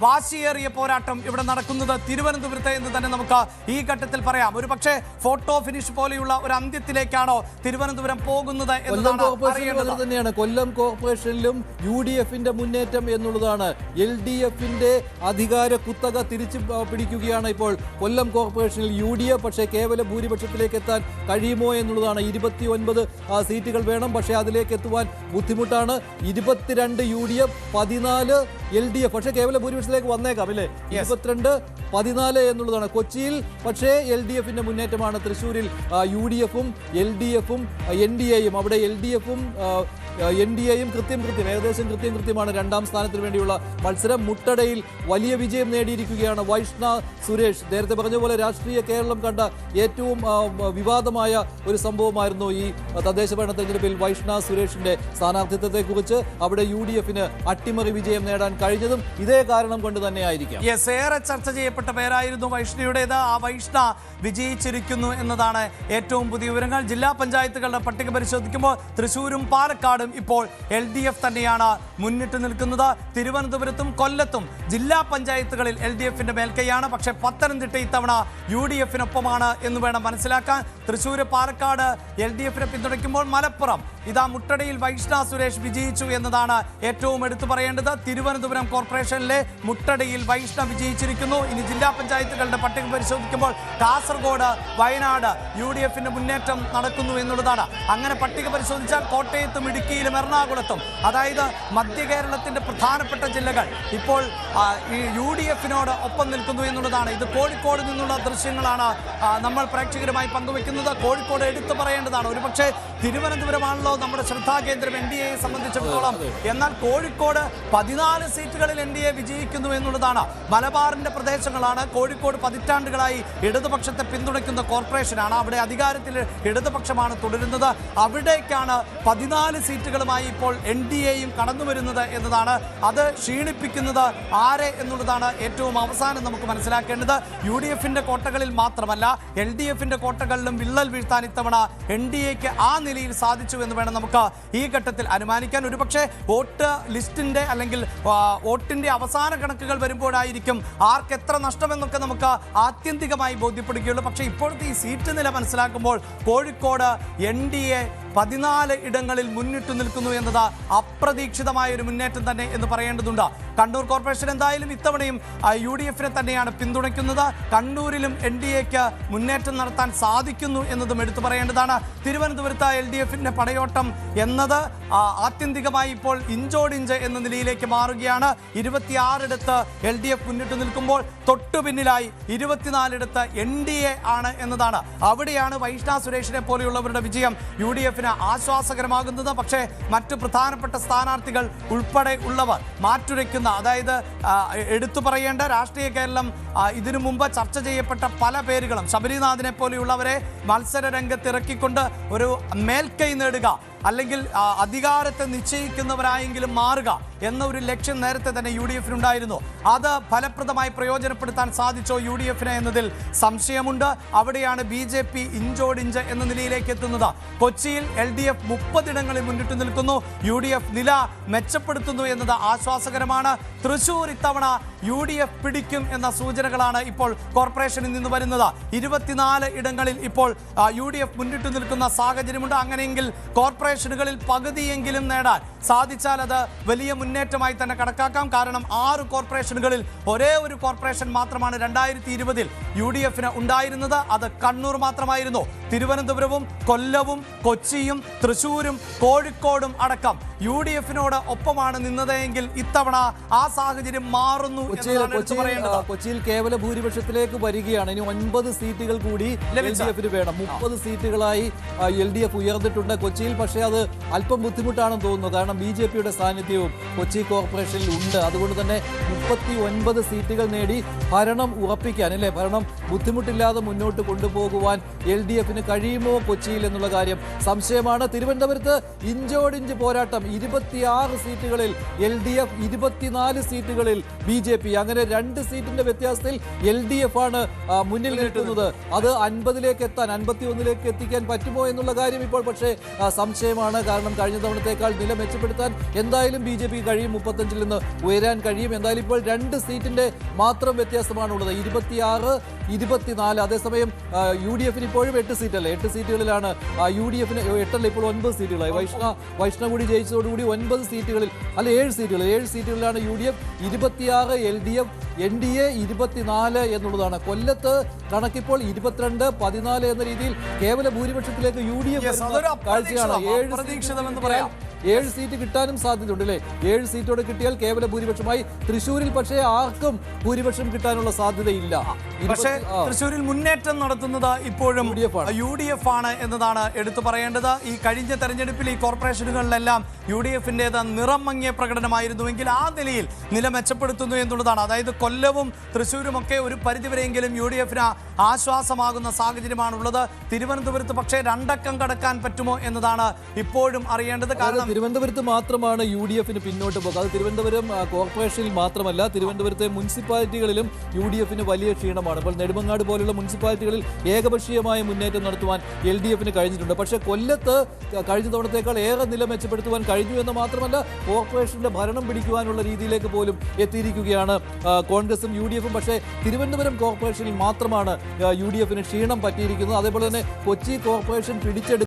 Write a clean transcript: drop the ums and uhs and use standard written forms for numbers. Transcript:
വാശിയേറിയ പോരാട്ടം ഇവിടെ നടക്കുന്നത് തിരുവനന്തപുരത്ത് എന്ന് തന്നെ നമുക്ക് ഈ ഘട്ടത്തിൽ പറയാം. ഒരു പക്ഷേ ഫോട്ടോ ഫിനിഷ് പോലെയുള്ള ഒരു അന്ത്യത്തിലേക്കാണോ തിരുവനന്തപുരം പോകുന്നത് എന്നതാണ് തന്നെയാണ്. കൊല്ലം കോർപ്പറേഷനിലും UDFന്റെ മുന്നേറ്റം എന്നുള്ളതാണ്. LDFന്റെ അധികാര കുത്തക തിരിച്ചു പിടിക്കുകയാണ് ഇപ്പോൾ കൊല്ലം കോർപ്പറേഷനിൽ UDF. പക്ഷേ കേവല ഭൂരിപക്ഷത്തിലേക്ക് എത്താൻ കഴിയുമോ എന്നുള്ളതാണ്. 29 സീറ്റുകൾ വേണം, പക്ഷേ അതിലേക്ക് എത്തുവാൻ ബുദ്ധിമുട്ടാണ്. 22 UDF, 14 LDF. പക്ഷേ കേവല ഭൂരിപക്ഷത്തിലേക്ക് വന്നേക്കാം അല്ലേ? 22-14 എന്നുള്ളതാണ്. കൊച്ചിയിൽ പക്ഷേ LDFന്റെ മുന്നേറ്റമാണ്. തൃശ്ശൂരിൽ UDFും LDFും NDAയും, അവിടെ LDFും NDAയും ഏകദേശം കൃത്യമാണ്. രണ്ടാം സ്ഥാനത്തിന് വേണ്ടിയുള്ള മത്സരം. മുട്ടടയിൽ വലിയ വിജയം നേടിയിരിക്കുകയാണ് വൈഷ്ണ സുരേഷ്. നേരത്തെ പറഞ്ഞ പോലെ രാഷ്ട്രീയ കേരളം കണ്ട ഏറ്റവും വിവാദമായ ഒരു സംഭവമായിരുന്നു ഈ തദ്ദേശ ഭരണ തെരഞ്ഞെടുപ്പിൽ വൈഷ്ണ സുരേഷിന്റെ സ്ഥാനാർത്ഥിത്വത്തെക്കുറിച്ച്. അവിടെ UDFന് അട്ടിമറി വിജയം നേടാൻ കഴിഞ്ഞതും ഇതേ കാരണം കൊണ്ട് തന്നെയായിരിക്കാം. ഏറെ ചർച്ച ചെയ്യപ്പെട്ട പേരായിരുന്നു വൈഷ്ണയുടേത്. ആ വൈഷ്ണ വിജയിച്ചിരിക്കുന്നു എന്നതാണ് ഏറ്റവും പുതിയ വിവരങ്ങൾ. ജില്ലാ പഞ്ചായത്തുകളുടെ പട്ടിക പരിശോധിക്കുമ്പോൾ തൃശ്ശൂരും പാലക്കാടും ഇപ്പോൾ LDF തന്നെയാണ് മുന്നിട്ട് നിൽക്കുന്നത്. തിരുവനന്തപുരത്തും കൊല്ലത്തും ജില്ലാ പഞ്ചായത്തുകളിൽ LDFന്റെ മേൽക്കൈയാണ്. പക്ഷേ പത്തനംതിട്ട ഇത്തവണ UDFനൊപ്പമാണ് എന്ന് വേണം മനസ്സിലാക്കാൻ. തൃശ്ശൂർ പാലക്കാട് LDFനെ പിന്തുണയ്ക്കുമ്പോൾ മലപ്പുറം ഇതാ മുട്ടടയിൽ വൈഷ്ണ സുരേഷ് വിജയിച്ചു എന്നതാണ് ഏറ്റവും എടുത്തു പറയേണ്ടത്. തിരുവനന്തപുരം കോർപ്പറേഷനിലെ മുട്ടടയിൽ വൈഷ്ണ വിജയിച്ചിരിക്കുന്നു. ഇനി ജില്ലാ പഞ്ചായത്തുകളുടെ പട്ടിക പരിശോധിക്കുമ്പോൾ കാസർഗോഡ്, വയനാട് UDFന്റെ മുന്നേറ്റം നടക്കുന്നു എന്നുള്ളതാണ്. അങ്ങനെ പട്ടിക പരിശോധിച്ചാൽ കോട്ടയത്തും ഇടുക്കിയിലും എറണാകുളത്തും, അതായത് മധ്യ കേരളത്തിന്റെ പ്രധാനപ്പെട്ട ജില്ലകൾ ഇപ്പോൾ ഈ UDFനോട് ഒപ്പം നിൽക്കുന്നു എന്നുള്ളതാണ്. ഇത് കോഴിക്കോട് നിന്നുള്ള ദൃശ്യങ്ങളാണ് നമ്മൾ പ്രേക്ഷകരുമായി പങ്കുവെക്കുന്നത്. കോഴിക്കോട് എടുത്തു പറയേണ്ടതാണ്. ഒരുപക്ഷെ തിരുവനന്തപുരമാണല്ലോ നമ്മുടെ ശ്രദ്ധാകേന്ദ്രം NDAയെ സംബന്ധിച്ചിടത്തോളം. എന്നാൽ കോഴിക്കോട് 14 സീറ്റുകളിൽ NDA വിജയിക്കുന്നു എന്നുള്ളതാണ്. മലബാറിന്റെ പ്രദേശങ്ങളാണ്. കോഴിക്കോട് പതിറ്റാണ്ടുകളായി ഇടതുപക്ഷത്തെ പിന്തുണയ്ക്കുന്ന കോർപ്പറേഷനാണ്. അവിടെ അധികാരത്തിൽ ഇടതുപക്ഷമാണ് തുടരുന്നത്. അവിടേക്കാണ് 14 സീറ്റുകളുമായി ഇപ്പോൾ NDAയും കടന്നു വരുന്നത് എന്നതാണ്. അത് ക്ഷീണിപ്പിക്കുന്നത് ആരെ എന്നുള്ളതാണ് ഏറ്റവും അവസാനം നമുക്ക് മനസ്സിലാക്കേണ്ടത്. UDFന്റെ കോട്ടകളിൽ മാത്രമല്ല LDFന്റെ കോട്ടകളിലും വിള്ളൽ വീഴ്ത്താൻ ഇത്തവണ NDAക്ക് ആ നിലയിൽ സാധിച്ചു എന്ന് വേണം നമുക്ക് ഈ ഘട്ടത്തിൽ അനുമാനിക്കാൻ. ഒരുപക്ഷെ വോട്ട് ലിസ്റ്റിന്റെ അല്ലെങ്കിൽ വോട്ടിന്റെ അവസാന കണക്കുകൾ വരുമ്പോഴായിരിക്കും ആർക്ക് എത്ര നഷ്ടമെന്നൊക്കെ നമുക്ക് ആത്യന്തികമായി ബോധ്യപ്പെടുകയുള്ളൂ. പക്ഷേ ഇപ്പോഴത്തെ ഈ സീറ്റ് നില മനസ്സിലാക്കുമ്പോൾ കോഴിക്കോട് NDA 14 ഇടങ്ങളിൽ മുന്നിട്ട് നിൽക്കുന്നു എന്നത് അപ്രതീക്ഷിതമായ ഒരു മുന്നേറ്റം തന്നെ എന്ന് പറയേണ്ടതുണ്ട്. കണ്ണൂർ കോർപ്പറേഷൻ എന്തായാലും ഇത്തവണയും UDFനെ തന്നെയാണ് പിന്തുണയ്ക്കുന്നത്. കണ്ണൂരിലും NDAക്ക് മുന്നേറ്റം നടത്താൻ സാധിക്കുന്നു എന്നതും എടുത്തു പറയേണ്ടതാണ്. തിരുവനന്തപുരത്ത് LDFന്റെ പടയോട്ടം എന്നത് ആത്യന്തികമായി ഇപ്പോൾ ഇഞ്ചോടിഞ്ച് എന്ന നിലയിലേക്ക് മാറുകയാണ്. 26 LDF മുന്നിട്ട് നിൽക്കുമ്പോൾ തൊട്ടു പിന്നിലായി 24 NDA ആണ് എന്നതാണ്. അവിടെയാണ് വൈഷ്ണ സുരേഷിനെ പോലെയുള്ളവരുടെ വിജയം UDFന് ആശ്വാസകരമാകുന്നത്. പക്ഷേ മറ്റു പ്രധാനപ്പെട്ട സ്ഥാനാർത്ഥികൾ ഉൾപ്പെടെ ഉള്ളവർ മാറ്റുരയ്ക്കുന്ന, അതായത് എടുത്തു പറയേണ്ട രാഷ്ട്രീയ കേരളം ഇതിനു മുമ്പ് ചർച്ച ചെയ്യപ്പെട്ട പല പേരുകളും ശബരിനാഥിനെ പോലെയുള്ളവരെ മത്സര രംഗത്തിറക്കിക്കൊണ്ട് ഒരു മേൽക്കൈ നേടുക, അല്ലെങ്കിൽ അധികാരത്തെ നിശ്ചയിക്കുന്നവരായെങ്കിലും മാറുക എന്ന ഒരു ലക്ഷ്യം നേരത്തെ തന്നെ UDFനുണ്ടായിരുന്നു. അത് ഫലപ്രദമായി പ്രയോജനപ്പെടുത്താൻ സാധിച്ചോ UDFന് എന്നതിൽ സംശയമുണ്ട്. അവിടെയാണ് BJP ഇഞ്ചോടിഞ്ച് എന്ന നിലയിലേക്ക് എത്തുന്നത്. കൊച്ചിയിൽ LDF 30 ഇടങ്ങളിൽ മുന്നിട്ട് നിൽക്കുന്നു. UDF നില മെച്ചപ്പെടുത്തുന്നു എന്നത് ആശ്വാസകരമാണ്. തൃശ്ശൂർ ഇത്തവണ UDF പിടിക്കും എന്ന സൂചനകളാണ് ഇപ്പോൾ കോർപ്പറേഷനിൽ നിന്ന് വരുന്നത്. 24 ഇടങ്ങളിൽ ഇപ്പോൾ UDF മുന്നിട്ട് നിൽക്കുന്ന സാഹചര്യമുണ്ട്. അങ്ങനെയെങ്കിൽ കോർപ്പറേഷനുകളിൽ പകുതിയെങ്കിലും നേടാൻ സാധിച്ചാൽ അത് വലിയ മുന്നേറ്റമായി തന്നെ കണക്കാക്കാം. കാരണം 6 കോർപ്പറേഷനുകളിൽ ഒരേ ഒരു കോർപ്പറേഷൻ മാത്രമാണ് 2020 UDFന് ഉണ്ടായിരുന്നത്. അത് കണ്ണൂർ മാത്രമായിരുന്നു. തിരുവനന്തപുരവും കൊല്ലവും കൊച്ചിയും തൃശ്ശൂരും കോഴിക്കോടും അടക്കം UDFനോട് ഒപ്പമാണ് നിന്നതെങ്കിൽ ഇത്തവണ ആ സാഹചര്യം മാറുന്നു. കൊച്ചിയിൽ കേവല ഭൂരിപക്ഷത്തിലേക്ക് വരികയാണ്. ഇനി 9 സീറ്റുകൾ കൂടി LDFന് വേണം. 30 സീറ്റുകളായി LDF ഉയർന്നിട്ടുണ്ട് കൊച്ചിയിൽ. പക്ഷേ അത് അല്പം ബുദ്ധിമുട്ടാണെന്ന് തോന്നുന്നു. കാരണം BJPയുടെ സാന്നിധ്യവും കൊച്ചി കോർപ്പറേഷനിൽ ഉണ്ട്. അതുകൊണ്ട് തന്നെ 39 സീറ്റുകൾ നേടി ഭരണം ഉറപ്പിക്കാൻ, അല്ലേ, ഭരണം ബുദ്ധിമുട്ടില്ലാതെ മുന്നോട്ട് കൊണ്ടുപോകുവാൻ LDFന് എഫിന് കഴിയുമോ കൊച്ചിയിൽ എന്നുള്ള കാര്യം സംശയമാണ്. തിരുവനന്തപുരത്ത് ഇഞ്ചോടിഞ്ച് പോരാട്ടം. 26 സീറ്റുകളിൽ LDF, 24 സീറ്റുകളിൽ BJP. അങ്ങനെ 2 സീറ്റിന്റെ വ്യത്യാസത്തിൽ LDF ആണ് മുന്നിൽ നിൽക്കുന്നത്. അത് 50-ലേക്ക് എത്താൻ, 51-ലേക്ക് എത്തിക്കാൻ പറ്റുമോ എന്നുള്ള കാര്യം ഇപ്പോൾ പക്ഷേ സംശയമാണ്. കാരണം കഴിഞ്ഞ തവണത്തേക്കാൾ നില മെച്ചപ്പെടുത്താൻ എന്തായാലും BJP കഴിയും. 35-ൽ നിന്ന് ഉയരാൻ കഴിയും. എന്തായാലും ഇപ്പോൾ 2 സീറ്റിന്റെ മാത്രം വ്യത്യാസമാണുള്ളത്. 26, 24. അതേസമയം UDF-ന് ഇപ്പോഴും 8 സീറ്റല്ലേ. 8 സീറ്റുകളിലാണ് UDF-ന് 8 ഇപ്പോൾ 9 സീറ്റുകളായി. വൈഷ്ണവ് കൂടി ജയിച്ചതോടുകൂടി 9 സീറ്റുകളിൽ, അല്ല 7 സീറ്റുകളിലാണ് UDF, 26 LDF, NDA 24 എന്നുള്ളതാണ്. കൊല്ലത്ത് കണക്കിപ്പോൾ 22, 14 എന്ന രീതിയിൽ കേവല ഭൂരിപക്ഷത്തിലേക്ക് UDF കാഴ്ചയാണ്. 7 സീറ്റ് കിട്ടാനും സാധ്യതയുണ്ട് അല്ലേ? 7 സീറ്റോടെ കിട്ടിയാൽ കേവല ഭൂരിപക്ഷമായി. തൃശ്ശൂരിൽ പക്ഷേ ആർക്കും ഭൂരിപക്ഷം കിട്ടാനുള്ള സാധ്യതയില്ല. പക്ഷേ തൃശ്ശൂരിൽ മുന്നേറ്റം നടത്തുന്നത് ഇപ്പോഴും UDF ആണ് എന്നതാണ് എടുത്തു പറയേണ്ടത്. ഈ കഴിഞ്ഞ തെരഞ്ഞെടുപ്പിൽ ഈ കോർപ്പറേഷനുകളിലെല്ലാം UDF-ന്റേത് നിറം മങ്ങിയ പ്രകടനമായിരുന്നുവെങ്കിൽ ആ നിലയിൽ നില മെച്ചപ്പെടുത്തുന്നു എന്നുള്ളതാണ്. അതായത് കൊല്ലവും തൃശ്ശൂരും ഒക്കെ ഒരു പരിധിവരെയെങ്കിലും UDF-ന് ആശ്വാസമാകുന്ന സാഹചര്യമാണുള്ളത്. തിരുവനന്തപുരത്ത് പക്ഷേ 2 അക്കം കടക്കാൻ പറ്റുമോ എന്നതാണ് ഇപ്പോഴും അറിയേണ്ടത്. കാരണം തിരുവനന്തപുരത്ത് മാത്രമാണ് UDF-ന് പിന്നോട്ട് പോകുക. അത് തിരുവനന്തപുരം കോർപ്പറേഷനിൽ മാത്രമല്ല, തിരുവനന്തപുരത്തെ മുനിസിപ്പാലിറ്റികളിലും UDF-ന് വലിയ ക്ഷീണമാണ്. ഇപ്പോൾ നെടുമങ്ങാട് പോലുള്ള മുനിസിപ്പാലിറ്റികളിൽ ഏകപക്ഷീയമായ മുന്നേറ്റം നടത്തുവാൻ LDF-ന് കഴിഞ്ഞിട്ടുണ്ട്. പക്ഷേ കൊല്ലത്ത് കഴിഞ്ഞ തവണത്തേക്കാൾ ഏറെ നില മെച്ചപ്പെടുത്തുവാൻ കഴിഞ്ഞു എന്ന് മാത്രമല്ല, കോർപ്പറേഷന്റെ ഭരണം പിടിക്കുവാനുള്ള രീതിയിലേക്ക് പോലും എത്തിയിരിക്കുകയാണ് കോൺഗ്രസും UDF-ഉം. പക്ഷേ തിരുവനന്തപുരം കോർപ്പറേഷനിൽ മാത്രമാണ് UDF-ന് ക്ഷീണം പറ്റിയിരിക്കുന്നത്. അതേപോലെ തന്നെ കൊച്ചി കോർപ്പറേഷൻ